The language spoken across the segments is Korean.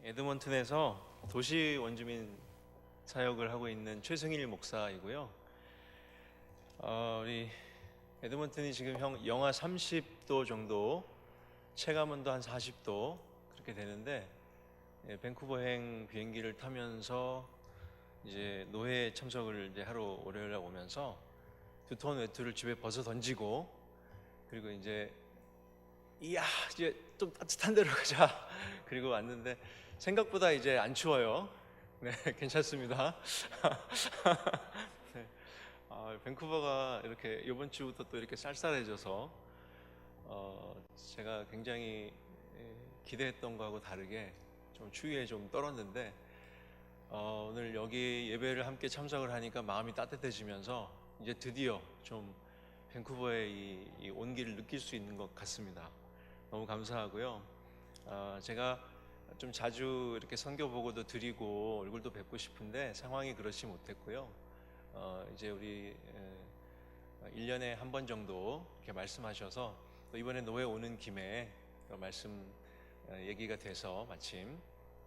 에드먼튼에서 도시 원주민 사역을 하고 있는 최승일 목사이고요. 우리 에드먼튼이 지금 영하 30도 정도, 체감온도 한 40도 그렇게 되는데, 밴쿠버행 비행기를 타면서 이제 노회 참석을 이제 하러 월요일에 오면서 두터운 외투를 집에 벗어 던지고, 그리고 이제 이제 좀 따뜻한 데로 가자 그리고 왔는데 생각보다 이제 안 추워요. 네, 괜찮습니다. 네, 밴쿠버가 이렇게 이번 주부터 또 이렇게 쌀쌀해져서 제가 굉장히 기대했던 거하고 다르게 좀 추위에 좀 떨었는데, 오늘 여기 예배를 함께 참석을 하니까 마음이 따뜻해지면서 이제 드디어 좀 밴쿠버의 이 온기를 느낄 수 있는 것 같습니다. 너무 감사하고요. 제가 좀 자주 이렇게 선교 보고도 드리고 얼굴도 뵙고 싶은데 상황이 그렇지 못했고요. 이제 우리 1년에 한 번 정도 이렇게 말씀하셔서 또 이번에 노회 오는 김에 말씀 얘기가 돼서 마침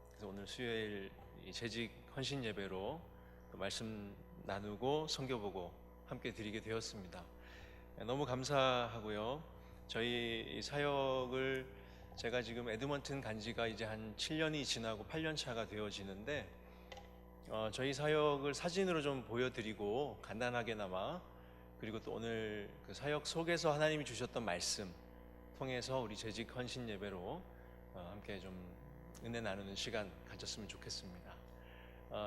그래서 오늘 수요일 이 재직 헌신 예배로 말씀 나누고 선교 보고 함께 드리게 되었습니다. 너무 감사하고요. 저희 사역을 제가 지금 에드먼튼 간 지가 이제 한 7년이 지나고 8년 차가 되어지는데, 저희 사역을 사진으로 좀 보여드리고 간단하게나마, 그리고 또 오늘 그 사역 속에서 하나님이 주셨던 말씀 통해서 우리 재직 헌신 예배로 함께 좀 은혜 나누는 시간 가졌으면 좋겠습니다.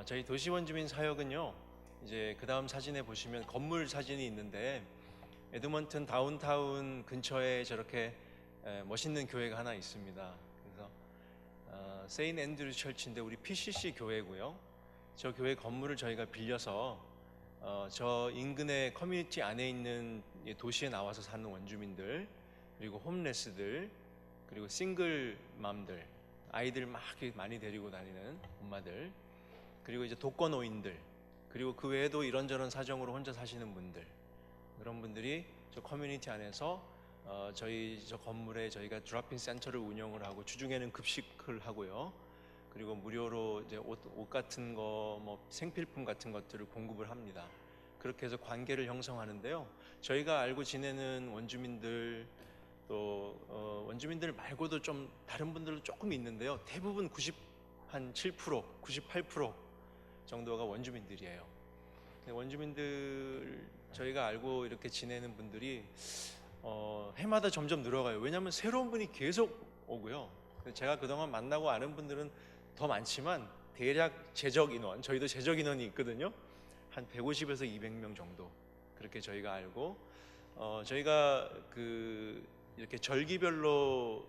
저희 도시원주민 사역은요, 이제 그 다음 사진에 보시면 건물 사진이 있는데, 에드먼튼 다운타운 근처에 저렇게 멋있는 교회가 하나 있습니다. 그래서 세인 앤드류 철치인데 우리 PCC 교회고요. 저 교회 건물을 저희가 빌려서 저 인근의 커뮤니티 안에 있는 도시에 나와서 사는 원주민들, 그리고 홈레스들, 그리고 싱글맘들, 아이들 막 많이 데리고 다니는 엄마들, 그리고 이제 독거노인들, 그리고 그 외에도 이런저런 사정으로 혼자 사시는 분들, 그런 분들이 저 커뮤니티 안에서 저희 저 건물에 저희가 드랍인 센터를 운영을 하고 주중에는 급식을 하고요. 그리고 무료로 이제 옷 같은 거, 뭐 생필품 같은 것들을 공급을 합니다. 그렇게 해서 관계를 형성하는데요. 저희가 알고 지내는 원주민들, 또 원주민들 말고도 좀 다른 분들도 조금 있는데요. 대부분 97%, 98% 정도가 원주민들이에요. 원주민들 저희가 알고 이렇게 지내는 분들이 해마다 점점 늘어가요. 왜냐하면 새로운 분이 계속 오고요. 제가 그동안 만나고 아는 분들은 더 많지만 대략 재적 인원, 저희도 재적 인원이 있거든요. 한 150에서 200명 정도 그렇게 저희가 알고, 저희가 그 이렇게 절기별로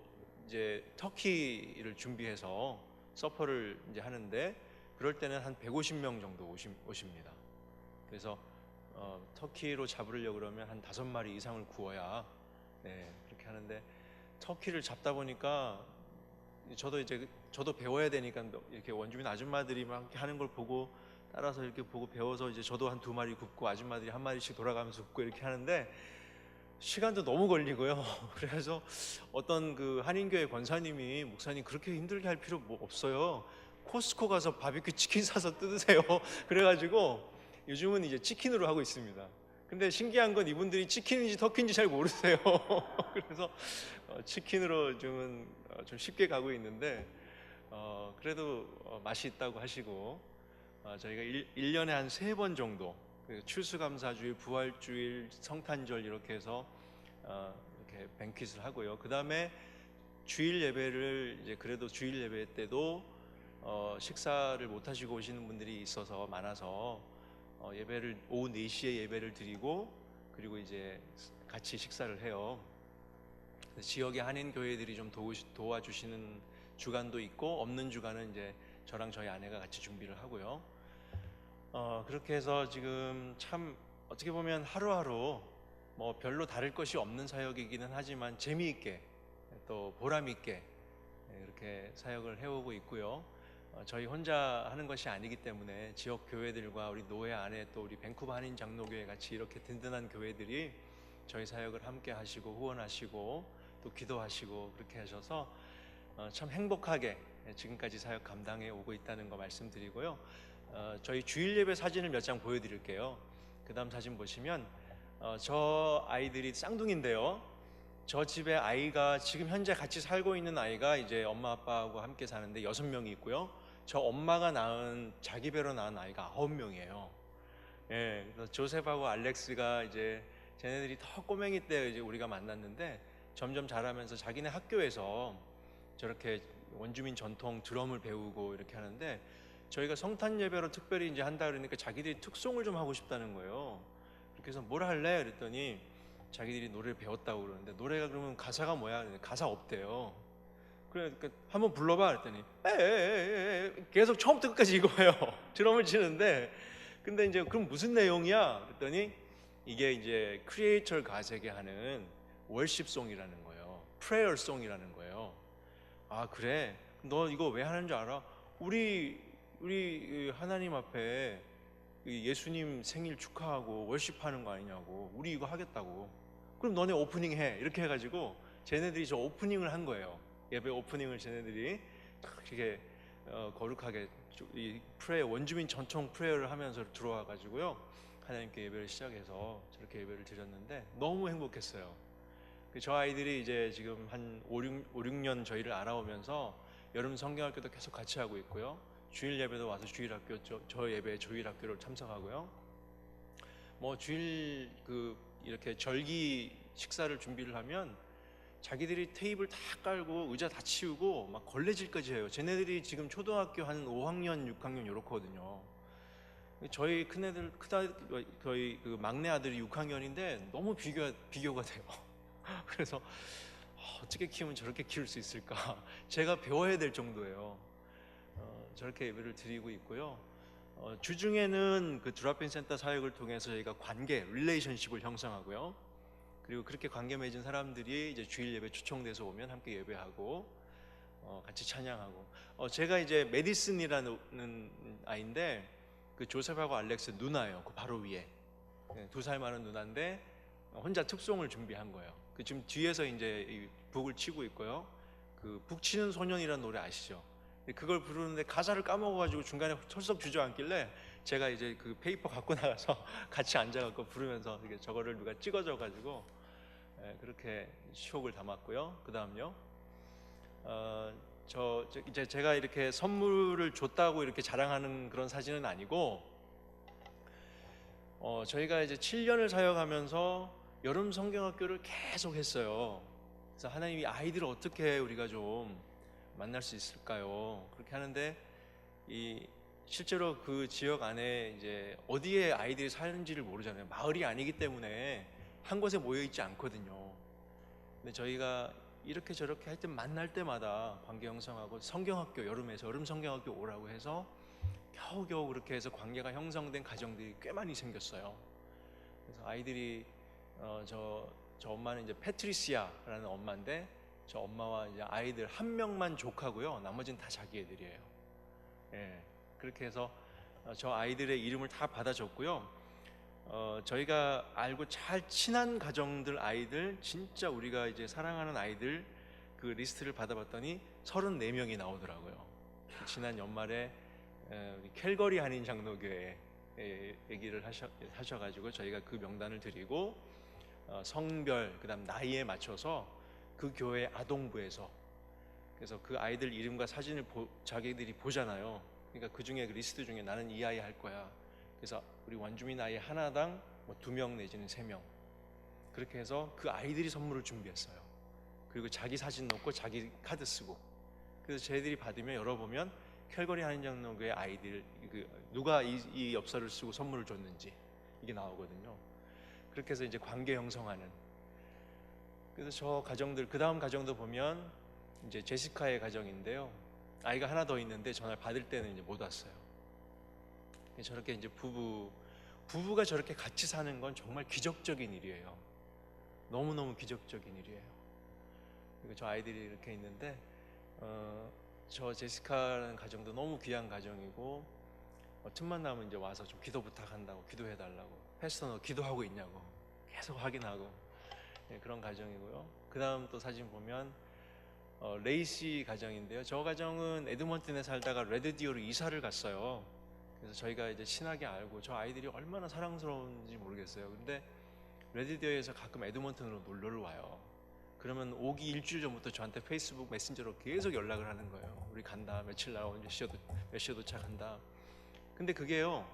이제 터키를 준비해서 서퍼를 이제 하는데, 그럴 때는 한 150명 정도 오십니다. 그래서 터키로 잡으려고 그러면 한 5마리 이상을 구워야 그렇게 하는데, 터키를 잡다 보니까 저도 배워야 되니까 이렇게 원주민 아줌마들이 막 이렇게 하는 걸 보고 따라서 이렇게 보고 배워서 이제 저도 한 2마리 굽고 아줌마들이 1마리씩 돌아가면서 굽고 이렇게 하는데 시간도 너무 걸리고요. 그래서 어떤 그 한인교회 권사님이, 목사님 그렇게 힘들게 할 필요 뭐 없어요. 코스코 가서 바비큐 치킨 사서 뜯으세요. 그래가지고 요즘은 이제 치킨으로 하고 있습니다. 근데 신기한 건 이분들이 치킨인지 터키인지 잘 모르세요. 그래서 치킨으로 요즘은 좀 쉽게 가고 있는데, 그래도 맛이 있다고 하시고, 저희가 1년에 한 3번 정도 추수감사주일, 부활주일, 성탄절 이렇게 해서 이렇게 뱅퀴트를 하고요. 그 다음에 주일 예배를 이제 그래도 주일 예배 때도 식사를 못 하시고 오시는 분들이 있어서 많아서 예배를 오후 4시에 예배를 드리고, 그리고 이제 같이 식사를 해요. 지역의 한인 교회들이 좀 도와주시는 주간도 있고, 없는 주간은 이제 저랑 저희 아내가 같이 준비를 하고요. 그렇게 해서 지금 참 어떻게 보면 하루하루 뭐 별로 다를 것이 없는 사역이기는 하지만 재미있게 또 보람있게 이렇게 사역을 해오고 있고요. 저희 혼자 하는 것이 아니기 때문에 지역 교회들과 우리 노회 안에 또 우리 밴쿠버 한인 장로교회 같이 이렇게 든든한 교회들이 저희 사역을 함께 하시고 후원하시고 또 기도하시고 그렇게 하셔서 참 행복하게 지금까지 사역 감당해 오고 있다는 거 말씀드리고요. 저희 주일 예배 사진을 몇 장 보여드릴게요. 그 다음 사진 보시면 저 아이들이 쌍둥이인데요. 저 집에 아이가 지금 현재 같이 살고 있는 아이가 이제 엄마 아빠하고 함께 사는데 6명이 있고요. 저 엄마가 낳은 자기 배로 낳은 아이가 9명이에요. 예, 그래서 조셉하고 알렉스가 이제 쟤네들이 더 꼬맹이 때 이제 우리가 만났는데 점점 자라면서 자기네 학교에서 저렇게 원주민 전통 드럼을 배우고 이렇게 하는데 저희가 성탄 예배로 특별히 이제 한다 그러니까 자기들이 특송을 좀 하고 싶다는 거예요. 그래서 뭘 할래? 그랬더니 자기들이 노래를 배웠다고 그러는데 노래가 그러면 가사가 뭐야? 가사 없대요. 그러니까 한번 불러봐 그랬더니 계속 처음부터 끝까지 이거예요. 드럼을 치는데 근데 이제 그럼 무슨 내용이야? 그랬더니 이게 이제 크리에이터 가세게 하는 월십송이라는 거예요. 프레이어송이라는 거예요. 아 그래? 너 이거 왜 하는 줄 알아? 우리 하나님 앞에 예수님 생일 축하하고 월십하는 거 아니냐고. 우리 이거 하겠다고. 그럼 너네 오프닝 해. 이렇게 해가지고 쟤네들이 저 오프닝을 한 거예요. 예배 오프닝을 쟤네들이 그렇게 거룩하게 이 프레이어 원주민 전통 프레이어를 하면서 들어와 가지고요 하나님께 예배를 시작해서 저렇게 예배를 드렸는데 너무 행복했어요. 저 아이들이 이제 지금 한 5, 6년 저희를 알아오면서 여름 성경학교도 계속 같이 하고 있고요. 주일 예배도 와서 주일학교 저 예배 주일학교를 참석하고요. 뭐 주일 이렇게 절기 식사를 준비를 하면 자기들이 테이블 다 깔고 의자 다 치우고 막 걸레질까지 해요. 쟤네들이 지금 초등학교 한 5학년, 6학년 이렇거든요. 저희 큰애들 저희 그 막내 아들이 6학년인데 너무 비교가 돼요. 그래서 어떻게 키우면 저렇게 키울 수 있을까? 제가 배워야 될 정도예요. 저렇게 예배를 드리고 있고요. 주중에는 그 드랍인 센터 사역을 통해서 저희가 관계, 릴레이션십을 형성하고요. 그리고 그렇게 관계 맺은 사람들이 이제 주일 예배 초청돼서 오면 함께 예배하고 같이 찬양하고. 제가 이제 메디슨이라는 아이인데 그 조셉하고 알렉스 누나예요. 그 바로 위에 2살 많은 누나인데 혼자 특송을 준비한 거예요. 그 지금 뒤에서 이제 북을 치고 있고요. 그 북치는 소년이라는 노래 아시죠? 그걸 부르는데 가사를 까먹어가지고 중간에 털썩 주저앉길래 제가 이제 그 페이퍼 갖고 나가서 같이 앉아갖고 부르면서 이게 저거를 누가 찍어줘가지고 그렇게 추억을 담았고요. 그 다음요. 이제 제가 이렇게 선물을 줬다고 이렇게 자랑하는 그런 사진은 아니고 저희가 이제 7년을 사역하면서 여름 성경학교를 계속 했어요. 그래서 하나님이 아이들을 어떻게 우리가 좀 만날 수 있을까요? 그렇게 하는데 실제로 그 지역 안에 이제 어디에 아이들이 사는지를 모르잖아요. 마을이 아니기 때문에 한 곳에 모여 있지 않거든요. 근데 저희가 이렇게 저렇게 할 때 만날 때마다 관계 형성하고 성경학교 여름에서 여름 성경학교 오라고 해서 겨우겨우 그렇게 해서 관계가 형성된 가정들이 꽤 많이 생겼어요. 그래서 아이들이 저 엄마는 이제 패트리시아라는 엄마인데 저 엄마와 이제 아이들 한 명만 조카고요. 나머지는 다 자기 애들이에요. 예, 그렇게 해서 저 아이들의 이름을 다 받아줬고요. 저희가 알고 잘 친한 가정들 아이들 진짜 우리가 이제 사랑하는 아이들 그 리스트를 받아봤더니 34명이 나오더라고요. 지난 연말에 우리 캘거리 한인 장로교회 얘기를 하셔가지고 저희가 그 명단을 드리고 성별 그다음 나이에 맞춰서 그 교회 아동부에서 그래서 그 아이들 이름과 사진을 자기들이 보잖아요. 그러니까 그 중에 그 리스트 중에 나는 이 아이 할 거야. 그래서 우리 원주민 아이 하나당 뭐 2명 내지는 3명 그렇게 해서 그 아이들이 선물을 준비했어요. 그리고 자기 사진 넣고 자기 카드 쓰고 그래서 저희들이 받으면 열어보면 캘거리 한인 장로교회 아이들 누가 이 엽서를 쓰고 선물을 줬는지 이게 나오거든요. 그렇게 해서 이제 관계 형성하는. 그래서 저 가정들 그 다음 가정도 보면 이제 제시카의 가정인데요. 아이가 하나 더 있는데 전화를 받을 때는 이제 못 왔어요. 저렇게 이제 부부가 저렇게 같이 사는 건 정말 기적적인 일이에요. 너무너무 기적적인 일이에요. 그리고 저 아이들이 이렇게 있는데 저 제시카라는 가정도 너무 귀한 가정이고 틈만 나면 이제 와서 좀 기도 부탁한다고 기도해 달라고 패스터 너 기도하고 있냐고 계속 확인하고 그런 가정이고요. 그 다음 또 사진 보면 레이시 가정인데요. 저 가정은 에드먼튼에 살다가 레드디오로 이사를 갔어요. 그래서 저희가 이제 친하게 알고 저 아이들이 얼마나 사랑스러운지 모르겠어요. 근데 레드디오에서 가끔 에드먼튼으로 놀러를 와요. 그러면 오기 일주일 전부터 저한테 페이스북 메신저로 계속 연락을 하는 거예요. 우리 간다, 며칠 날 몇 시에 도착한다. 근데 그게요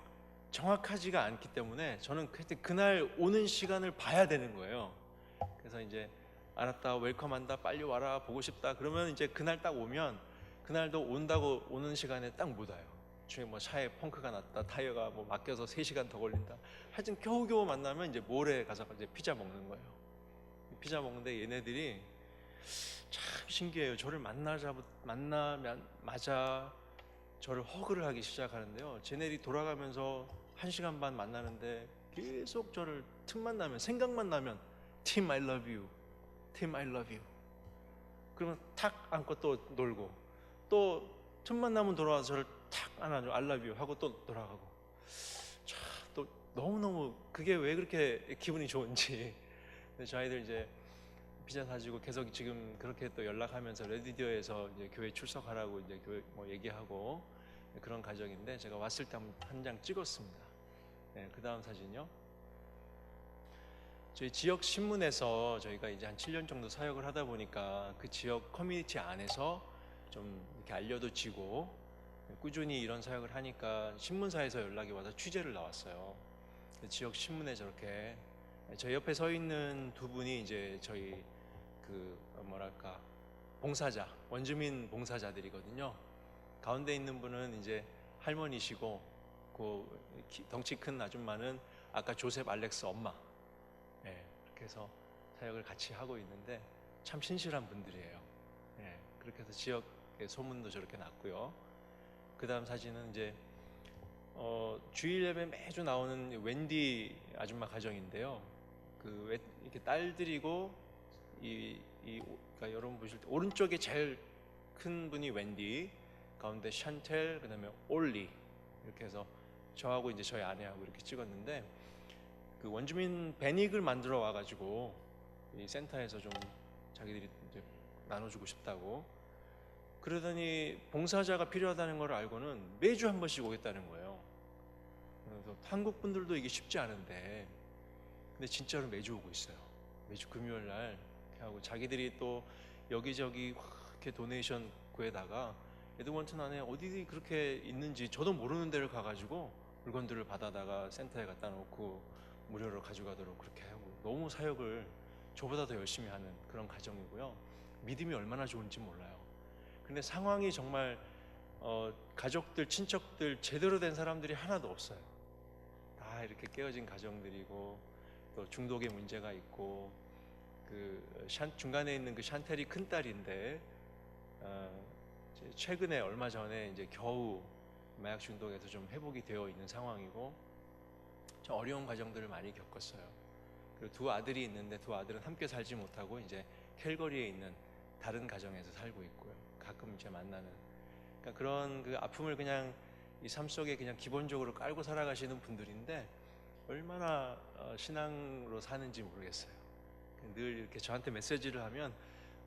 정확하지가 않기 때문에 저는 그날 오는 시간을 봐야 되는 거예요. 그래서 이제 알았다, 웰컴한다, 빨리 와라, 보고 싶다. 그러면 이제 그날 딱 오면 그날도 온다고 오는 시간에 딱 못 와요. 중에 뭐 차에 펑크가 났다, 타이어가 뭐 막혀서 3시간 더 걸린다. 하여튼 겨우겨우 만나면 이제 몰에 가서 이제 피자 먹는 거예요. 피자 먹는데 얘네들이 참 신기해요. 저를 만나자마자 저를 허그를 하기 시작하는데요. 쟤네들이 돌아가면서 1시간 반 만나는데 계속 저를 틈만 나면, 생각만 나면 팀 I love you, 팀 I love you. 그러면 탁 안고 또 놀고, 또 틈만 나면 돌아와서 저를 탁 안아줘, I love you 하고 또 돌아가고. 참, 또 너무너무 그게 왜 그렇게 기분이 좋은지. 저 아이들 이제 피자 사주고 계속 지금 그렇게 또 연락하면서 레디디오에서 이제 교회 출석하라고 이제 교회 뭐 얘기하고 그런 가정인데, 제가 왔을 때 한 장 찍었습니다. 네, 그 다음 사진요. 저희 지역 신문에서 저희가 이제 한 7년 정도 사역을 하다 보니까 그 지역 커뮤니티 안에서 좀 이렇게 알려도지고 꾸준히 이런 사역을 하니까 신문사에서 연락이 와서 취재를 나왔어요. 그 지역 신문에 저렇게 저 옆에 서 있는 두 분이 이제 저희 그 뭐랄까 봉사자, 원주민 봉사자들이거든요. 가운데 있는 분은 이제 할머니시고, 그 덩치 큰 아줌마는 아까 조셉 알렉스 엄마. 예, 그렇게 해서 사역을 같이 하고 있는데 참 신실한 분들이에요. 예, 그렇게 해서 지역의 소문도 저렇게 났고요. 그 다음 사진은 이제 주일 예배 매주 나오는 웬디 아줌마 가정인데요. 이렇게 딸들이고 그러니까 여러분 보실 때 오른쪽에 제일 큰 분이 웬디, 가운데 샨텔, 그다음에 올리, 이렇게 해서 저하고 이제 저희 아내하고 이렇게 찍었는데, 그 원주민 배닉을 만들어 와가지고 이 센터에서 좀 자기들이 이제 나눠주고 싶다고 그러더니 봉사자가 필요하다는 걸 알고는 매주 한 번씩 오겠다는 거예요. 그래서 한국 분들도 이게 쉽지 않은데, 근데 진짜로 매주 오고 있어요. 매주 금요일 날 이렇게 하고 자기들이 또 여기저기 이렇게 도네이션 구에다가 에드먼튼 안에 어디 그렇게 있는지 저도 모르는 데를 가가지고 물건들을 받아다가 센터에 갖다 놓고 무료로 가져가도록 그렇게 하고, 너무 사역을 저보다 더 열심히 하는 그런 가정이고요. 믿음이 얼마나 좋은지 몰라요. 근데 상황이 정말 가족들, 친척들 제대로 된 사람들이 하나도 없어요. 다 이렇게 깨어진 가정들이고, 또 중독의 문제가 있고, 중간에 있는 그 샨텔이 큰 딸인데 최근에 얼마 전에 이제 겨우 마약 중독에서 좀 회복이 되어 있는 상황이고, 좀 어려운 과정들을 많이 겪었어요. 그리고 두 아들이 있는데 두 아들은 함께 살지 못하고 이제 캘거리에 있는 다른 가정에서 살고 있고요. 가끔 이제 만나는, 그러니까 그런 그 아픔을 그냥 이 삶 속에 그냥 기본적으로 깔고 살아가시는 분들인데 얼마나 신앙으로 사는지 모르겠어요. 늘 이렇게 저한테 메시지를 하면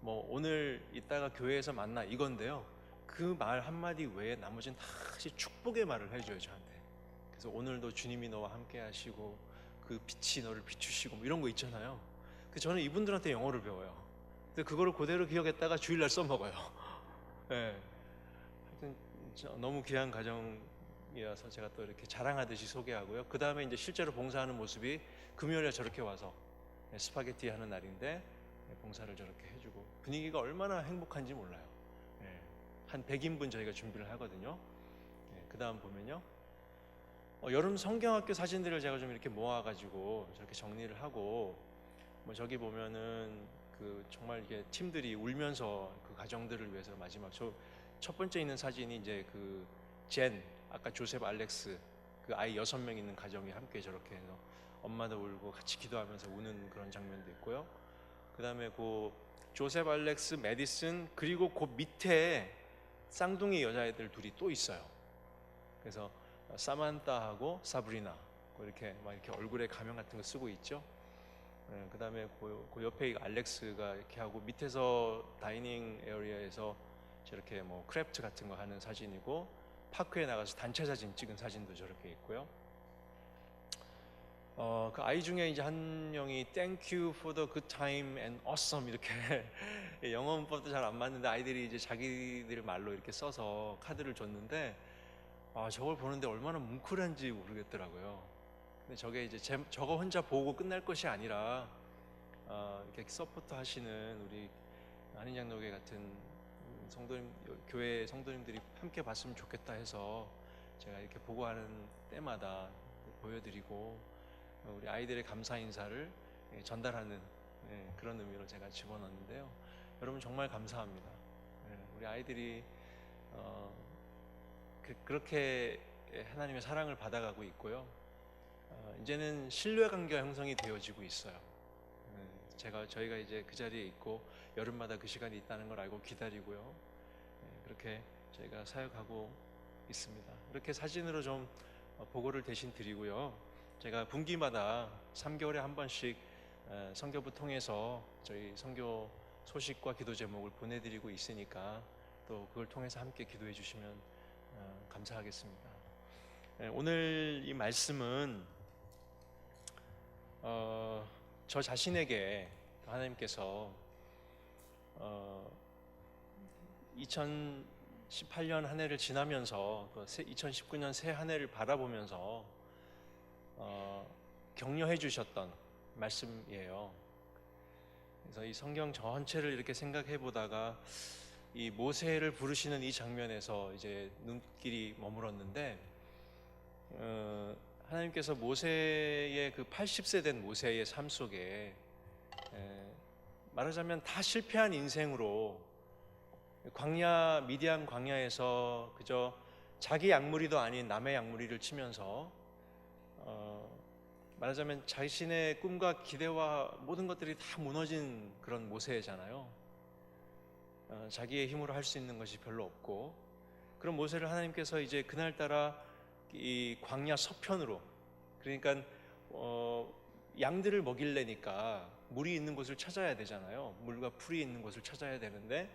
뭐 오늘 이따가 교회에서 만나 이건데요, 그 말 한마디 외에 나머지는 다 축복의 말을 해줘요 저한테. 그래서 오늘도 주님이 너와 함께 하시고 그 빛이 너를 비추시고 뭐 이런 거 있잖아요. 그래서 저는 이분들한테 영어를 배워요. 근데 그거를 그대로 기억했다가 주일날 써먹어요. 네. 하여튼 너무 귀한 가정이어서 제가 또 이렇게 자랑하듯이 소개하고요. 그 다음에 이제 실제로 봉사하는 모습이 금요일에 저렇게 와서 스파게티 하는 날인데 봉사를 저렇게 해주고, 분위기가 얼마나 행복한지 몰라요. 한 100인분 저희가 준비를 하거든요. 그 다음 보면요, 여름 성경학교 사진들을 제가 좀 이렇게 모아가지고 저렇게 정리를 하고, 뭐 저기 보면은 그 정말 이게 팀들이 울면서 그 가정들을 위해서 마지막 첫 번째 있는 사진이 이제 아까 조셉 알렉스 그 아이 6명 있는 가정이 함께 저렇게 해서 엄마도 울고 같이 기도하면서 우는 그런 장면도 있고요. 그 다음에 조셉 알렉스, 메디슨, 그리고 그 밑에 쌍둥이 여자애들 둘이 또 있어요. 그래서 사만타하고 사브리나 이렇게 막 이렇게 얼굴에 가면 같은 거 쓰고 있죠. 그다음에 그 옆에 알렉스가 이렇게 하고 밑에서 다이닝 에리어에서 저렇게 뭐 크래프트 같은 거 하는 사진이고, 파크에 나가서 단체 사진 찍은 사진도 저렇게 있고요. 그 아이 중에 이제 한 명이 Thank you for the good time and awesome 이렇게 영어 문법도 잘 안 맞는데 아이들이 이제 자기들 말로 이렇게 써서 카드를 줬는데, 저걸 보는데 얼마나 뭉클한지 모르겠더라고요. 근데 저게 이제 저거 혼자 보고 끝날 것이 아니라 이렇게 서포트 하시는 우리 한인장로회 같은 성도님, 교회 성도님들이 함께 봤으면 좋겠다 해서 제가 이렇게 보고하는 때마다 보여드리고, 우리 아이들의 감사 인사를 전달하는 그런 의미로 제가 집어넣었는데요. 여러분 정말 감사합니다. 우리 아이들이 그렇게 하나님의 사랑을 받아가고 있고요. 이제는 신뢰 관계가 형성이 되어지고 있어요. 저희가 이제 그 자리에 있고 여름마다 그 시간이 있다는 걸 알고 기다리고요. 그렇게 저희가 사역하고 있습니다. 이렇게 사진으로 좀 보고를 대신 드리고요. 제가 분기마다 3개월에 한 번씩 선교부 통해서 저희 선교 소식과 기도 제목을 보내드리고 있으니까 또 그걸 통해서 함께 기도해 주시면 감사하겠습니다. 오늘 이 말씀은 저 자신에게 하나님께서 2018년 한 해를 지나면서 2019년 새 한 해를 바라보면서 격려해 주셨던 말씀이에요. 그래서 이 성경 전체를 이렇게 생각해 보다가 이 모세를 부르시는 이 장면에서 이제 눈길이 머물었는데, 하나님께서 모세의 그 80세 된 모세의 삶 속에 말하자면 다 실패한 인생으로 광야, 미디안 광야에서 그저 자기 양무리도 아닌 남의 양무리를 치면서 말하자면 자신의 꿈과 기대와 모든 것들이 다 무너진 그런 모세잖아요. 자기의 힘으로 할 수 있는 것이 별로 없고, 그런 모세를 하나님께서 이제 그날따라 이 광야 서편으로, 그러니까 양들을 먹이려니까 물이 있는 곳을 찾아야 되잖아요. 물과 풀이 있는 곳을 찾아야 되는데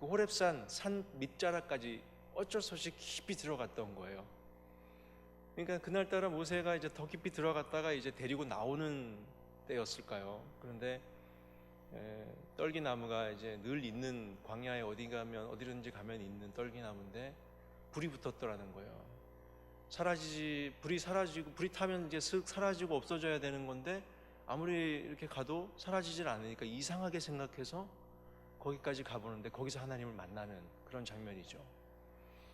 그 호렙산 산 밑자락까지 어쩔 수 없이 깊이 들어갔던 거예요. 그러니까 그날따라 모세가 이제 더 깊이 들어갔다가 이제 데리고 나오는 때였을까요? 그런데 떨기나무가 이제 늘 있는, 광야에 어디든지 가면 있는 떨기나무인데 불이 붙었더라는 거예요. 불이 사라지고, 불이 타면 이제 슥 사라지고 없어져야 되는 건데 아무리 이렇게 가도 사라지질 않으니까 이상하게 생각해서 거기까지 가보는데 거기서 하나님을 만나는 그런 장면이죠.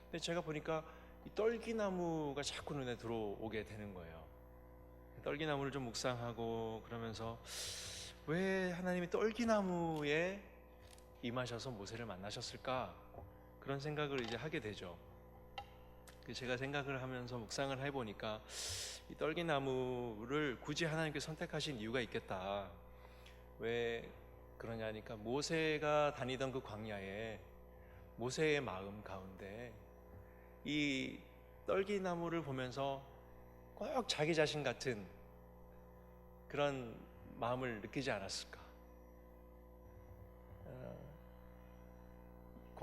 근데 제가 보니까 이 떨기나무가 자꾸 눈에 들어오게 되는 거예요. 떨기나무를 좀 묵상하고 그러면서 왜 하나님이 떨기나무에 임하셔서 모세를 만나셨을까? 그런 생각을 이제 하게 되죠. 제가 생각을 하면서 묵상을 해보니까 이 떨기나무를 굳이 하나님께 선택하신 이유가 있겠다. 왜 그러냐니까, 모세가 다니던 그 광야에 모세의 마음 가운데 이 떨기나무를 보면서 꼭 자기 자신 같은 그런 마음을 느끼지 않았을까?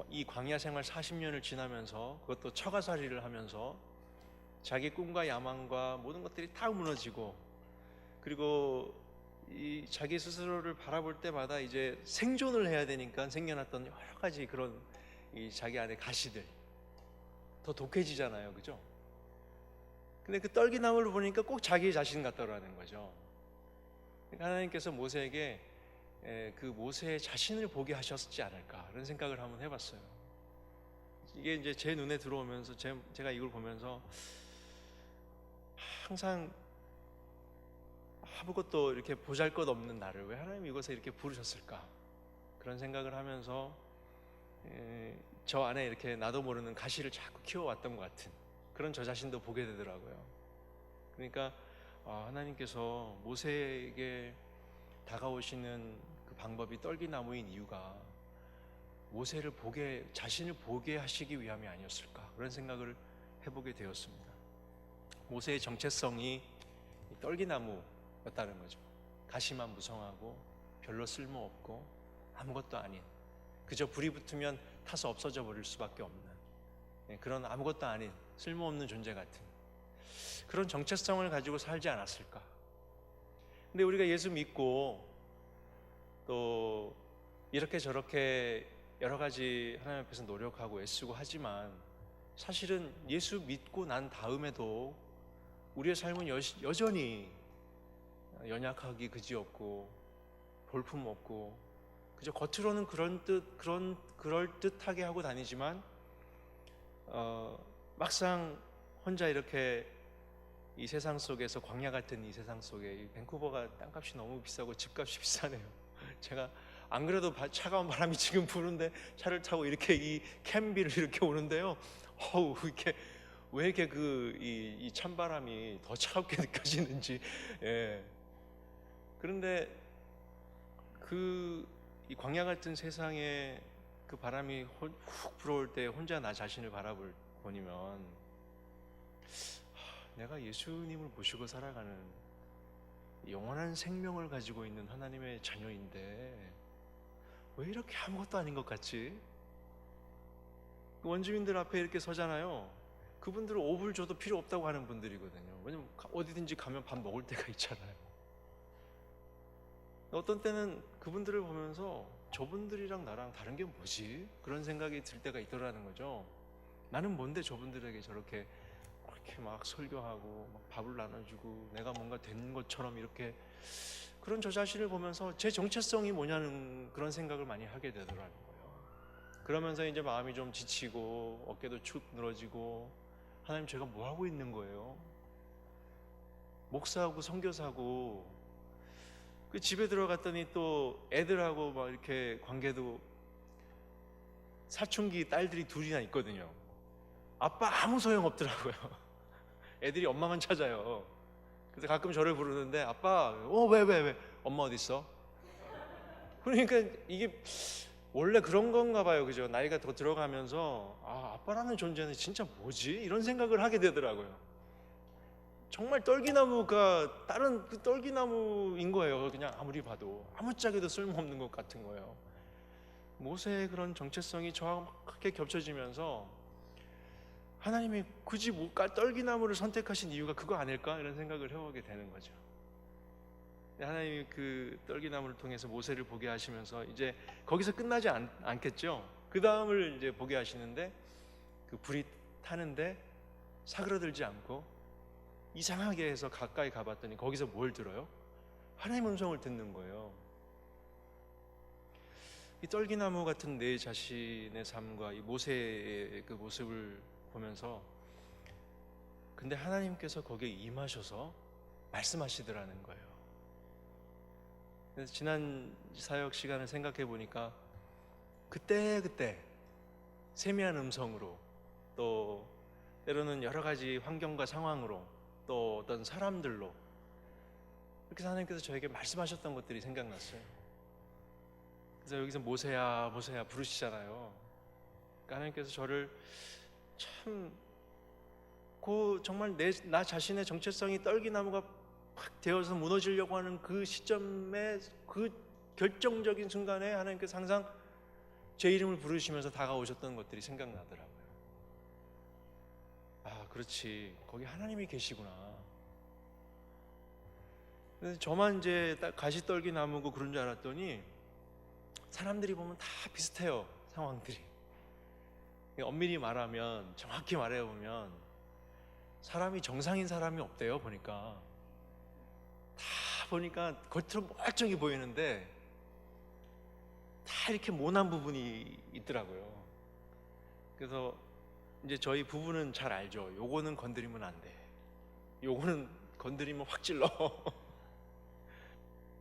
이 광야 생활 40년을 지나면서, 그것도 처가살이를 하면서 자기 꿈과 야망과 모든 것들이 다 무너지고, 그리고 이 자기 스스로를 바라볼 때마다 이제 생존을 해야 되니까 생겨났던 여러 가지 그런 이 자기 안에 가시들 더 독해지잖아요, 그죠? 근데 그 떨기나무를 보니까 꼭 자기 자신 같더라는 거죠. 그러니까 하나님께서 모세에게 그 모세의 자신을 보게 하셨지 않을까, 그런 생각을 한번 해봤어요. 이게 이제 제 눈에 들어오면서 제가 이걸 보면서 항상 아무것도 이렇게 보잘것없는 나를 왜 하나님이 이곳에 이렇게 부르셨을까, 그런 생각을 하면서 저 안에 이렇게 나도 모르는 가시를 자꾸 키워왔던 것 같은 그런 저 자신도 보게 되더라고요. 그러니까 하나님께서 모세에게 다가오시는 그 방법이 떨기나무인 이유가 모세를 자신을 보게 하시기 위함이 아니었을까, 그런 생각을 해보게 되었습니다. 모세의 정체성이 떨기나무였다는 거죠. 가시만 무성하고 별로 쓸모없고 아무것도 아닌, 그저 불이 붙으면 타서 없어져 버릴 수밖에 없는 그런 아무것도 아닌 쓸모없는 존재 같은 그런 정체성을 가지고 살지 않았을까. 근데 우리가 예수 믿고 또 이렇게 저렇게 여러 가지 하나님 앞에서 노력하고 애쓰고 하지만 사실은 예수 믿고 난 다음에도 우리의 삶은 여전히 연약하기 그지없고 볼품없고 그저 겉으로는 그럴듯하게 하고 다니지만 막상 혼자 이렇게 이 세상 속에서, 광야 같은 이 세상 속에, 이 밴쿠버가 땅값이 너무 비싸고 집값이 비싸네요. 제가 안 그래도 차가운 바람이 지금 부는데 차를 타고 이렇게 이 캔비를 이렇게 오는데요, 이렇게 왜 이렇게 이 찬바람이 더 차갑게 느껴지는지. 예. 그런데 이 광야 같은 세상에 그 바람이 훅 불어올 때 혼자 나 자신을 바라보면 내가 예수님을 모시고 살아가는 영원한 생명을 가지고 있는 하나님의 자녀인데 왜 이렇게 아무것도 아닌 것 같지? 원주민들 앞에 이렇게 서잖아요. 그분들은 5불 줘도 필요 없다고 하는 분들이거든요. 왜냐면 어디든지 가면 밥 먹을 때가 있잖아요. 어떤 때는 그분들을 보면서 저분들이랑 나랑 다른 게 뭐지? 그런 생각이 들 때가 있더라는 거죠. 나는 뭔데 저분들에게 저렇게 막 설교하고 막 밥을 나눠주고 내가 뭔가 된 것처럼 이렇게, 그런 저 자신을 보면서 제 정체성이 뭐냐는 그런 생각을 많이 하게 되더라고요. 그러면서 이제 마음이 좀 지치고 어깨도 축 늘어지고, 하나님 제가 뭐 하고 있는 거예요? 목사하고 선교사하고 그 집에 들어갔더니 또 애들하고 막 이렇게 관계도, 사춘기 딸들이 둘이나 있거든요. 아빠 아무 소용 없더라고요. 애들이 엄마만 찾아요. 그래서 가끔 저를 부르는데 아빠, 왜? 엄마 어디 있어? 그러니까 이게 원래 그런 건가 봐요. 그죠? 나이가 더 들어가면서 아빠라는 존재는 진짜 뭐지? 이런 생각을 하게 되더라고요. 정말 떨기나무가 다른 그 떨기나무인 거예요. 그냥 아무리 봐도 아무짝에도 쓸모없는 것 같은 거예요. 모세의 그런 정체성이 정확하게 겹쳐지면서 하나님이 굳이 떨기나무를 선택하신 이유가 그거 아닐까? 이런 생각을 해보게 되는 거죠. 하나님이 그 떨기나무를 통해서 모세를 보게 하시면서 이제 거기서 끝나지 않겠죠. 그 다음을 이제 보게 하시는데, 그 불이 타는데 사그러들지 않고 이상하게 해서 가까이 가봤더니 거기서 뭘 들어요? 하나님 음성을 듣는 거예요. 이 떨기나무 같은 내 자신의 삶과 이 모세의 그 모습을 보면서, 근데 하나님께서 거기에 임하셔서 말씀하시더라는 거예요. 그래서 지난 사역 시간을 생각해 보니까 그때 세미한 음성으로, 또 때로는 여러 가지 환경과 상황으로, 또 어떤 사람들로 이렇게 하나님께서 저에게 말씀하셨던 것들이 생각났어요. 그래서 여기서 모세야 부르시잖아요. 그러니까 하나님께서 저를 참 정말 나 자신의 정체성이 떨기나무가 팍 되어서 무너지려고 하는 그 시점에, 그 결정적인 순간에 하나님께서 항상 제 이름을 부르시면서 다가오셨던 것들이 생각나더라고요. 그렇지, 거기 하나님이 계시구나. 근데 저만 이제 가시떨기나무고 그런 줄 알았더니 사람들이 보면 다 비슷해요, 상황들이. 엄밀히 말하면, 정확히 말해보면 사람이 정상인 사람이 없대요. 보니까 겉으로 멀쩡히 보이는데 다 이렇게 모난 부분이 있더라고요. 그래서 이제 저희 부부는 잘 알죠. 요거는 건드리면 안 돼, 요거는 건드리면 확 찔러.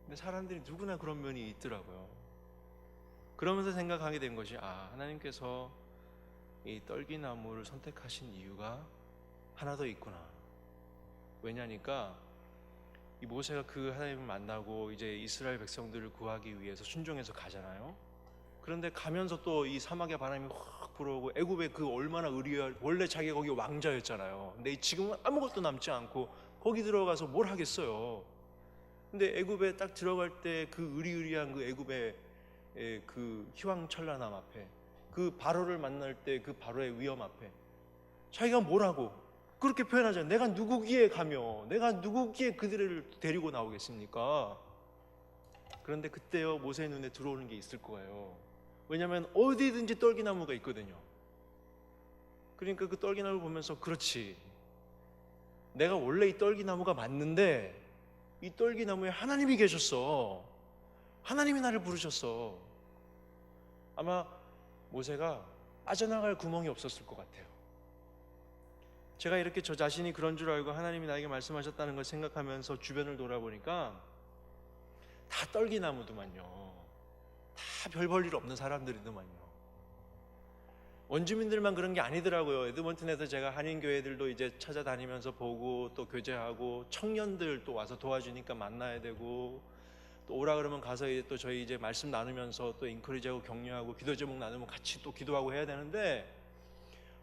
근데 사람들이 누구나 그런 면이 있더라고요. 그러면서 생각하게 된 것이, 하나님께서 이 떨기나무를 선택하신 이유가 하나 더 있구나. 왜냐니까 이 모세가 그 하나님을 만나고 이제 이스라엘 백성들을 구하기 위해서 순종해서 가잖아요. 그런데 가면서 또 이 사막의 바람이 확 불어오고, 애굽에 그 얼마나 원래 자기가 거기 왕자였잖아요. 근데 지금은 아무것도 남지 않고 거기 들어가서 뭘 하겠어요. 근데 애굽에 딱 들어갈 때 그 으리으리한 그 애굽의 그 희왕찬란함 앞에, 그 바로를 만날 때 그 바로의 위험 앞에 자기가 뭐라고 그렇게 표현하잖아요. 내가 누구기에 가며 내가 누구기에 그들을 데리고 나오겠습니까? 그런데 그때요 모세의 눈에 들어오는 게 있을 거예요. 왜냐하면 어디든지 떨기나무가 있거든요. 그러니까 그 떨기나무를 보면서 그렇지, 내가 원래 이 떨기나무가 맞는데 이 떨기나무에 하나님이 계셨어. 하나님이 나를 부르셨어. 아마 모세가 빠져나갈 구멍이 없었을 것 같아요. 제가 이렇게 저 자신이 그런 줄 알고 하나님이 나에게 말씀하셨다는 걸 생각하면서 주변을 돌아보니까 다 떨기나무더만요. 다 별 볼 일 없는 사람들이더만요. 원주민들만 그런 게 아니더라고요. 에드먼튼에서 제가 한인교회들도 이제 찾아다니면서 보고 또 교제하고 청년들 또 와서 도와주니까 만나야 되고 또 오라 그러면 가서 또 저희 이제 말씀 나누면서 또 인커리지하고 격려하고 기도 제목 나누면 같이 또 기도하고 해야 되는데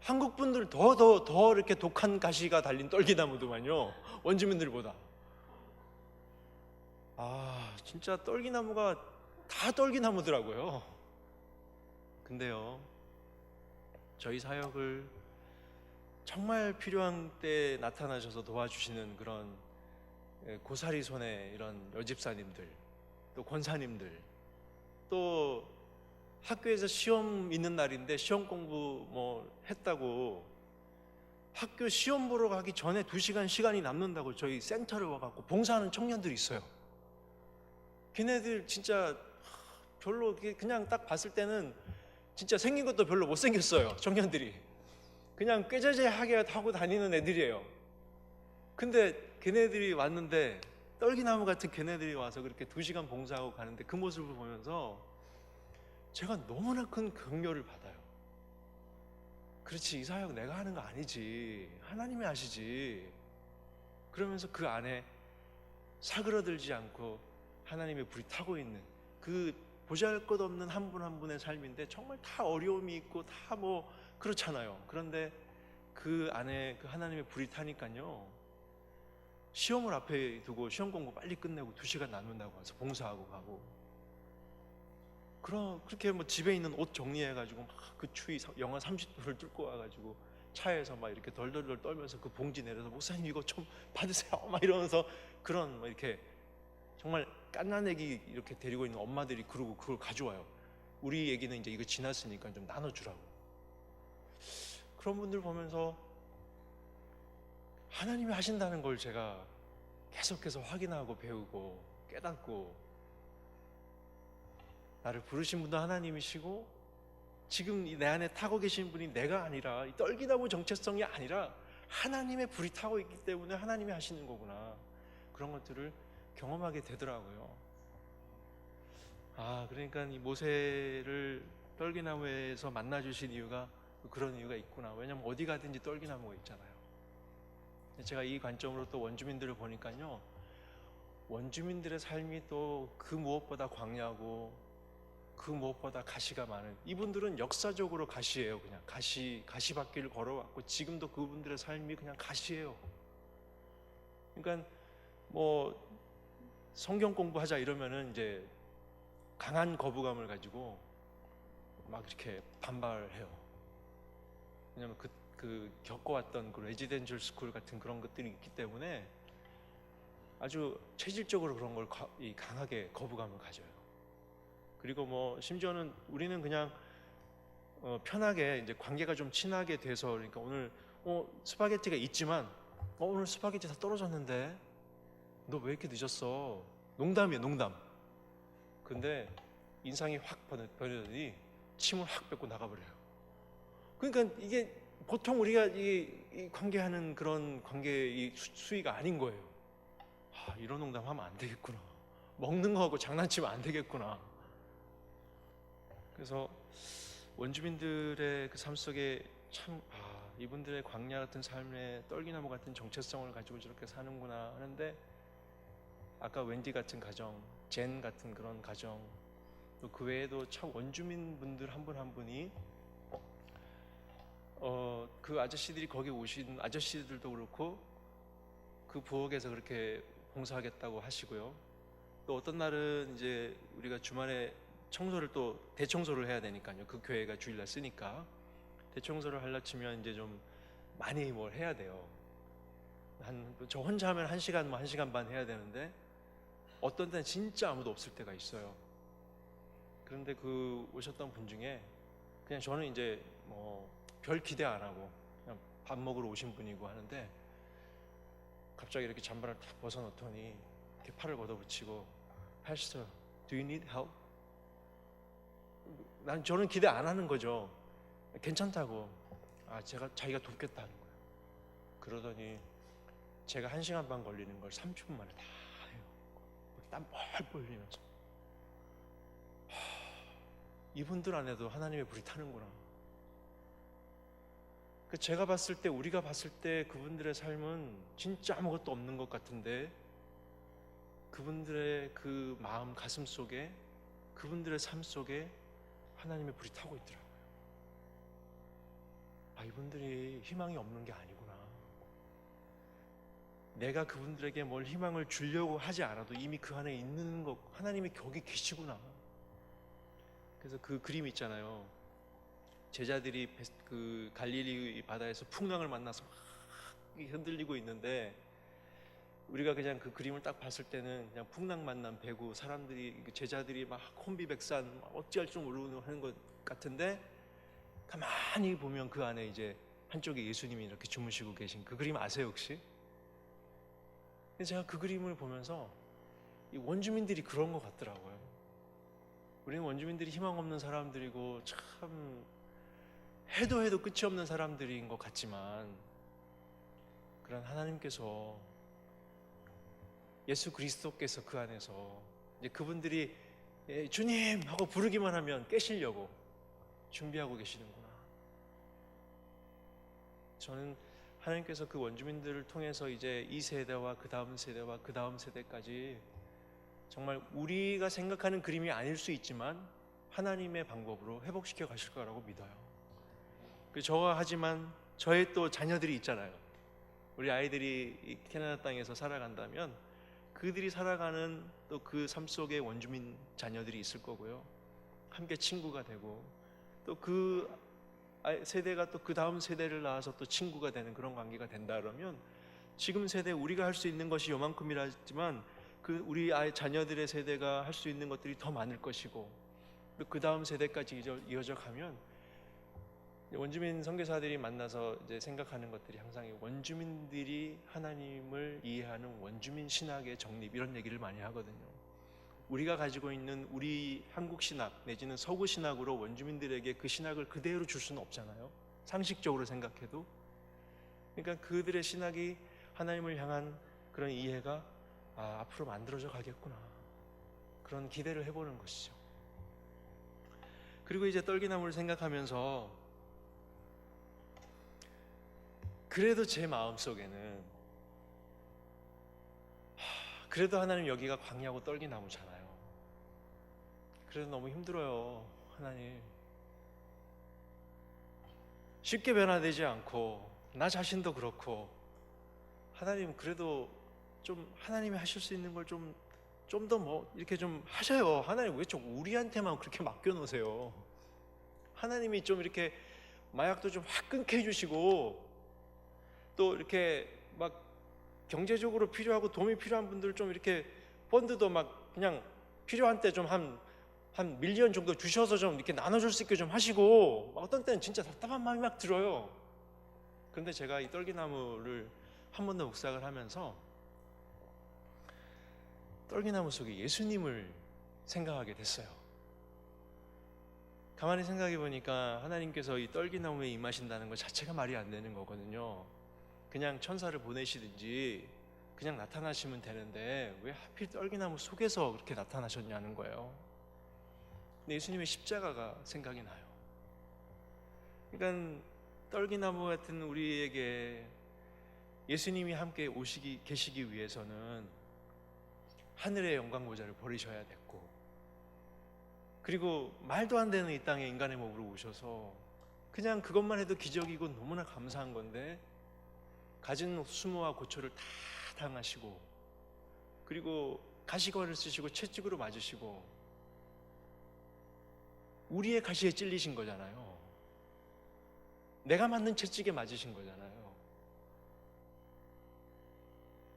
한국 분들 더 이렇게 독한 가시가 달린 떨기나무더만요. 원주민들보다. 아 진짜 떨기나무가 다 떨기나무더라고요. 근데요 저희 사역을 정말 필요한 때 나타나셔서 도와주시는 그런 고사리 손의 이런 여집사님들, 또 권사님들, 또 학교에서 시험 있는 날인데 시험 공부 뭐 했다고 학교 시험 보러 가기 전에 2시간 시간이 남는다고 저희 센터를 와갖고 봉사하는 청년들이 있어요. 걔네들 진짜 별로 그냥 딱 봤을 때는 진짜 생긴 것도 별로 못생겼어요. 청년들이 그냥 꾀죄죄하게 하고 다니는 애들이에요. 근데 걔네들이 왔는데 떨기나무 같은 걔네들이 와서 그렇게 2시간 봉사하고 가는데 그 모습을 보면서 제가 너무나 큰 격려를 받아요. 그렇지, 이 사역 내가 하는 거 아니지, 하나님이 하시지. 그러면서 그 안에 사그러들지 않고 하나님의 불이 타고 있는 그 보잘것없는 한 분 한 분의 삶인데 정말 다 어려움이 있고 다 뭐 그렇잖아요. 그런데 그 안에 그 하나님의 불이 타니까요 시험을 앞에 두고 시험 공부 빨리 끝내고 2시간 남는다고 와서 봉사하고 가고, 그렇게 뭐 집에 있는 옷 정리해가지고 막 그 추위 영하 30도를 뚫고 와가지고 차에서 막 이렇게 덜덜덜 떨면서 그 봉지 내려서 목사님 이거 좀 받으세요 막 이러면서 그런 뭐 이렇게 정말 갓난애기 이렇게 데리고 있는 엄마들이 그러고 그걸 가져와요. 우리 얘기는 이제 이거 지났으니까 좀 나눠주라고. 그런 분들 보면서 하나님이 하신다는 걸 제가 계속해서 확인하고 배우고 깨닫고, 나를 부르신 분도 하나님이시고 지금 내 안에 타고 계신 분이 내가 아니라 이 떨기나무 정체성이 아니라 하나님의 불이 타고 있기 때문에 하나님이 하시는 거구나, 그런 것들을 경험하게 되더라고요. 그러니까 이 모세를 떨기나무에서 만나주신 이유가 그런 이유가 있구나. 왜냐하면 어디 가든지 떨기나무가 있잖아요. 제가 이 관점으로 또 원주민들을 보니까요, 원주민들의 삶이 또 그 무엇보다 광야고 그 무엇보다 가시가 많은, 이분들은 역사적으로 가시예요. 그냥 가시밭길을 걸어왔고 지금도 그분들의 삶이 그냥 가시예요. 그러니까 뭐 성경 공부하자 이러면은 이제 강한 거부감을 가지고 막 이렇게 반발해요. 왜냐면 그 겪어왔던 그 레지덴셜 스쿨 같은 그런 것들이 있기 때문에 아주 체질적으로 그런 걸 강하게 거부감을 가져요. 그리고 뭐 심지어는 우리는 그냥 편하게 이제 관계가 좀 친하게 돼서, 그러니까 오늘 스파게티가 있지만 오늘 스파게티 다 떨어졌는데 너 왜 이렇게 늦었어? 농담이에요, 농담. 근데 인상이 확 변하더니 침을 확 뱉고 나가버려요. 그러니까 이게 보통 우리가 이 관계하는 그런 관계의 수위가 아닌 거예요. 이런 농담 하면 안 되겠구나. 먹는 거하고 장난치면 안 되겠구나. 그래서 원주민들의 그 삶 속에 참 이분들의 광야 같은 삶에 떨기나무 같은 정체성을 가지고 저렇게 사는구나 하는데, 아까 웬디 같은 가정, 젠 같은 그런 가정, 또 그 외에도 참 원주민 분들 한 분 한 분이 그 아저씨들이 거기 오신 아저씨들도 그렇고 그 부엌에서 그렇게 봉사하겠다고 하시고요. 또 어떤 날은 이제 우리가 주말에 청소를 또 대청소를 해야 되니까요. 그 교회가 주일날 쓰니까 대청소를 하려 치면 이제 좀 많이 뭘 해야 돼요. 저 혼자 하면 1시간, 1시간 반 해야 되는데 어떤 때는 진짜 아무도 없을 때가 있어요. 그런데 그 오셨던 분 중에 그냥 저는 이제 뭐 별 기대 안 하고 그냥 밥 먹으러 오신 분이고 하는데 갑자기 이렇게 잠바를 탁 벗어놓더니 이렇게 팔을 걷어붙이고 Pastor, do you need help? 저는 기대 안 하는 거죠. 괜찮다고. 자기가 돕겠다 하는 거예요. 그러더니 제가 1시간 반 걸리는 걸 30분 만에 다 해요. 땀 뻘뻘 흘리면서. 이분들 안에도 하나님의 불이 타는구나. 제가 봤을 때, 우리가 봤을 때 그분들의 삶은 진짜 아무것도 없는 것 같은데 그분들의 그 마음 가슴 속에, 그분들의 삶 속에 하나님의 불이 타고 있더라고요. 이분들이 희망이 없는 게 아니구나. 내가 그분들에게 뭘 희망을 주려고 하지 않아도 이미 그 안에 있는 것, 하나님이 거기 계시구나. 그래서 그 그림 있잖아요. 제자들이 그 갈릴리 바다에서 풍랑을 만나서 막 흔들리고 있는데 우리가 그냥 그 그림을 딱 봤을 때는 그냥 풍랑 만난 배구, 사람들이, 제자들이 막 혼비백산 어찌할 줄 모르는 하는 것 같은데 가만히 보면 그 안에 이제 한쪽에 예수님이 이렇게 주무시고 계신 그 그림 아세요 혹시? 제가 그 그림을 보면서 이 원주민들이 그런 것 같더라고요. 우리는 원주민들이 희망 없는 사람들이고 참 해도 끝이 없는 사람들인 것 같지만 그런 하나님께서, 예수 그리스도께서 그 안에서 이제 그분들이 주님 하고 부르기만 하면 깨시려고 준비하고 계시는구나. 저는 하나님께서 그 원주민들을 통해서 이제 이 세대와 그 다음 세대와 그 다음 세대까지 정말 우리가 생각하는 그림이 아닐 수 있지만 하나님의 방법으로 회복시켜 가실 거라고 믿어요. 하지만 저의 또 자녀들이 있잖아요. 우리 아이들이 이 캐나다 땅에서 살아간다면 그들이 살아가는 또 그 삶 속에 원주민 자녀들이 있을 거고요. 함께 친구가 되고 또 그 세대가 또 그 다음 세대를 낳아서 또 친구가 되는 그런 관계가 된다 그러면 지금 세대 우리가 할 수 있는 것이 요만큼이라지만 그 우리 아이 자녀들의 세대가 할 수 있는 것들이 더 많을 것이고 그 다음 세대까지 이어져 가면 원주민 선교사들이 만나서 이제 생각하는 것들이 항상 원주민들이 하나님을 이해하는 원주민 신학의 정립 이런 얘기를 많이 하거든요. 우리가 가지고 있는 우리 한국 신학 내지는 서구 신학으로 원주민들에게 그 신학을 그대로 줄 수는 없잖아요. 상식적으로 생각해도. 그러니까 그들의 신학이 하나님을 향한 그런 이해가 앞으로 만들어져 가겠구나. 그런 기대를 해보는 것이죠. 그리고 이제 떨기나무를 생각하면서 그래도 제 마음속에는 그래도 하나님 여기가 광야고 떨기나무잖아요. 그래도 너무 힘들어요. 하나님 쉽게 변화되지 않고 나 자신도 그렇고 하나님 그래도 좀 하나님이 하실 수 있는 걸 좀 더 뭐 이렇게 좀 하셔요. 하나님 왜 좀 우리한테만 그렇게 맡겨놓으세요? 하나님이 좀 이렇게 마약도 좀 확 끊게 해주시고 또 이렇게 막 경제적으로 필요하고 도움이 필요한 분들 좀 이렇게 펀드도 막 그냥 필요한 때 좀 한 밀리언 정도 주셔서 좀 이렇게 나눠줄 수 있게 좀 하시고 어떤 때는 진짜 답답한 마음이 막 들어요. 그런데 제가 이 떨기나무를 한 번 더 묵상을 하면서 떨기나무 속에 예수님을 생각하게 됐어요. 가만히 생각해 보니까 하나님께서 이 떨기나무에 임하신다는 것 자체가 말이 안 되는 거거든요. 그냥 천사를 보내시든지 그냥 나타나시면 되는데 왜 하필 떨기나무 속에서 그렇게 나타나셨냐는 거예요. 근데 예수님의 십자가가 생각이 나요. 그러니까 떨기나무 같은 우리에게 예수님이 함께 계시기 위해서는 하늘의 영광 보좌를 버리셔야 됐고, 그리고 말도 안 되는 이 땅에 인간의 몸으로 오셔서 그냥 그것만 해도 기적이고 너무나 감사한 건데 가진 수모와 고초를 다 당하시고 그리고 가시관을 쓰시고 채찍으로 맞으시고 우리의 가시에 찔리신 거잖아요. 내가 맞는 채찍에 맞으신 거잖아요.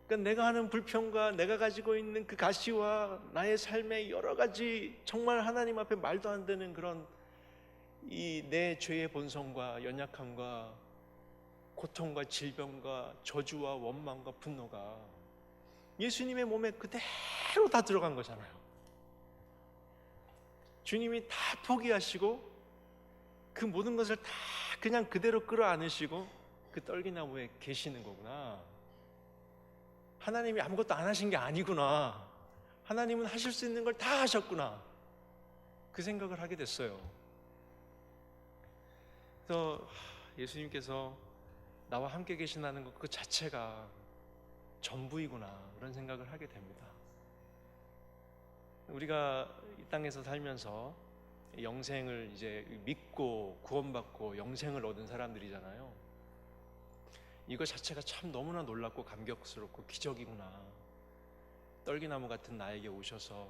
그러니까 내가 하는 불평과 내가 가지고 있는 그 가시와 나의 삶의 여러 가지 정말 하나님 앞에 말도 안 되는 그런 이 내 죄의 본성과 연약함과 고통과 질병과 저주와 원망과 분노가 예수님의 몸에 그대로 다 들어간 거잖아요. 주님이 다 포기하시고 그 모든 것을 다 그냥 그대로 끌어안으시고 그 떨기나무에 계시는 거구나. 하나님이 아무것도 안 하신 게 아니구나. 하나님은 하실 수 있는 걸 다 하셨구나. 그 생각을 하게 됐어요. 그래서 예수님께서 나와 함께 계신다는 것 그 자체가 전부이구나, 그런 생각을 하게 됩니다. 우리가 이 땅에서 살면서 영생을 이제 믿고 구원받고 영생을 얻은 사람들이잖아요. 이거 자체가 참 너무나 놀랍고 감격스럽고 기적이구나. 떨기나무 같은 나에게 오셔서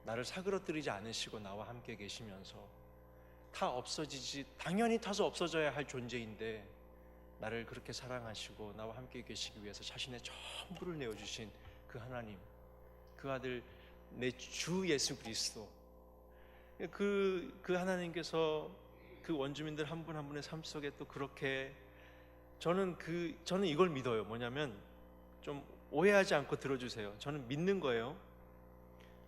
나를 사그러뜨리지 않으시고 나와 함께 계시면서 타 없어지지, 당연히 타서 없어져야 할 존재인데 나를 그렇게 사랑하시고 나와 함께 계시기 위해서 자신의 전부를 내어주신 그 하나님, 그 아들 내 주 예수 그리스도, 그 하나님께서 그 원주민들 한 분 한 분의 삶 속에 또 그렇게 저는 이걸 믿어요. 뭐냐면, 좀 오해하지 않고 들어주세요. 저는 믿는 거예요.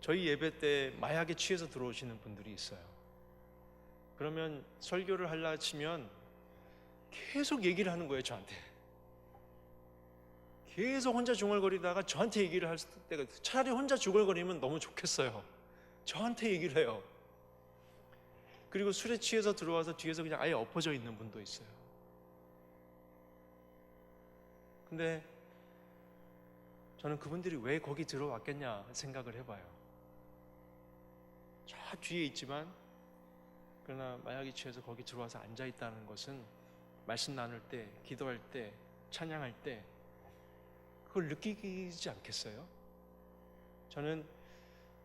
저희 예배 때 마약에 취해서 들어오시는 분들이 있어요. 그러면 설교를 하려 치면 계속 얘기를 하는 거예요. 저한테 계속 혼자 중얼거리다가 저한테 얘기를 할 때가, 차라리 혼자 중얼거리면 너무 좋겠어요. 저한테 얘기를 해요. 그리고 술에 취해서 들어와서 뒤에서 그냥 아예 엎어져 있는 분도 있어요. 근데 저는 그분들이 왜 거기 들어왔겠냐 생각을 해봐요. 저 뒤에 있지만 그러나 마약에 취해서 거기 들어와서 앉아있다는 것은 말씀 나눌 때, 기도할 때, 찬양할 때 그걸 느끼지 않겠어요? 저는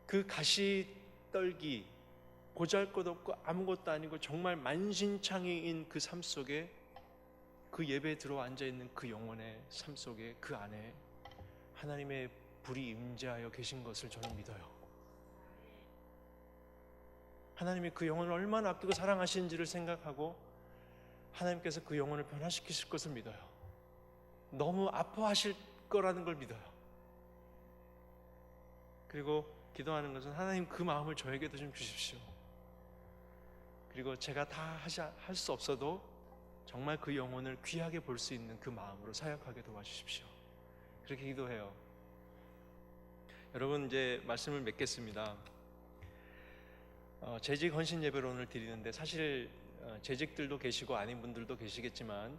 그 가시떨기, 보잘것없고 아무것도 아니고 정말 만신창이인 그 삶 속에, 그 예배에 들어와 앉아있는 그 영혼의 삶 속에, 그 안에 하나님의 불이 임재하여 계신 것을 저는 믿어요. 하나님이 그 영혼을 얼마나 아끼고 사랑하시는지를 생각하고 하나님께서 그 영혼을 변화시키실 것을 믿어요. 너무 아파하실 거라는 걸 믿어요. 그리고 기도하는 것은 하나님 그 마음을 저에게도 좀 주십시오. 그리고 제가 다 할 수 없어도 정말 그 영혼을 귀하게 볼 수 있는 그 마음으로 사역하게 도와주십시오. 그렇게 기도해요. 여러분, 이제 말씀을 맺겠습니다. 재직 헌신 예배를 오늘 드리는데, 사실 재직들도 계시고 아닌 분들도 계시겠지만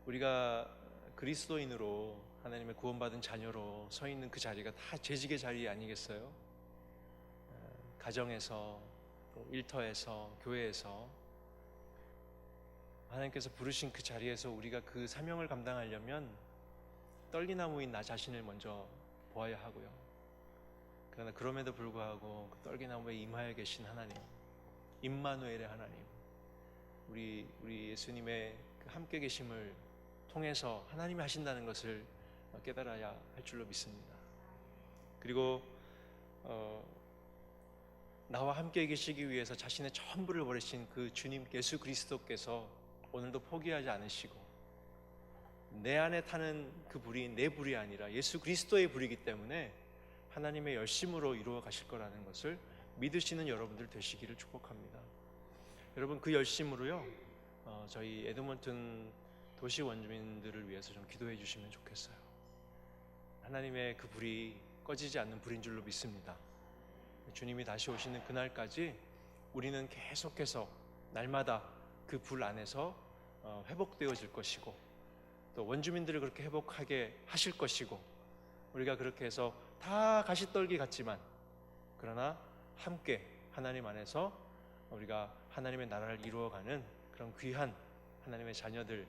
우리가 그리스도인으로 하나님의 구원받은 자녀로 서 있는 그 자리가 다 재직의 자리 아니겠어요? 가정에서, 또 일터에서, 교회에서 하나님께서 부르신 그 자리에서 우리가 그 사명을 감당하려면 떨기나무인 나 자신을 먼저 보아야 하고요. 그러나 그럼에도 불구하고 그 떨기나무에 임하여 계신 하나님, 임마누엘의 하나님, 우리 예수님의 그 함께 계심을 통해서 하나님이 하신다는 것을 깨달아야 할 줄로 믿습니다. 그리고 나와 함께 계시기 위해서 자신의 전부를 버리신 그 주님 예수 그리스도께서 오늘도 포기하지 않으시고, 내 안에 타는 그 불이 내 불이 아니라 예수 그리스도의 불이기 때문에 하나님의 열심으로 이루어 가실 거라는 것을 믿으시는 여러분들 되시기를 축복합니다. 여러분, 그 열심으로요, 저희 에드먼튼 도시 원주민들을 위해서 좀 기도해 주시면 좋겠어요. 하나님의 그 불이 꺼지지 않는 불인 줄로 믿습니다. 주님이 다시 오시는 그날까지 우리는 계속해서 날마다 그 불 안에서 회복되어질 것이고, 또 원주민들을 그렇게 회복하게 하실 것이고, 우리가 그렇게 해서 다 가시떨기 같지만 그러나 함께 하나님 안에서 우리가 하나님의 나라를 이루어가는 그런 귀한 하나님의 자녀들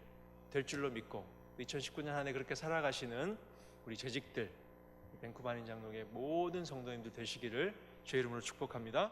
될 줄로 믿고, 2019년 한 해 그렇게 살아가시는 우리 재직들, 뱅쿠 반인 장로교의 모든 성도님들 되시기를 주의 이름으로 축복합니다.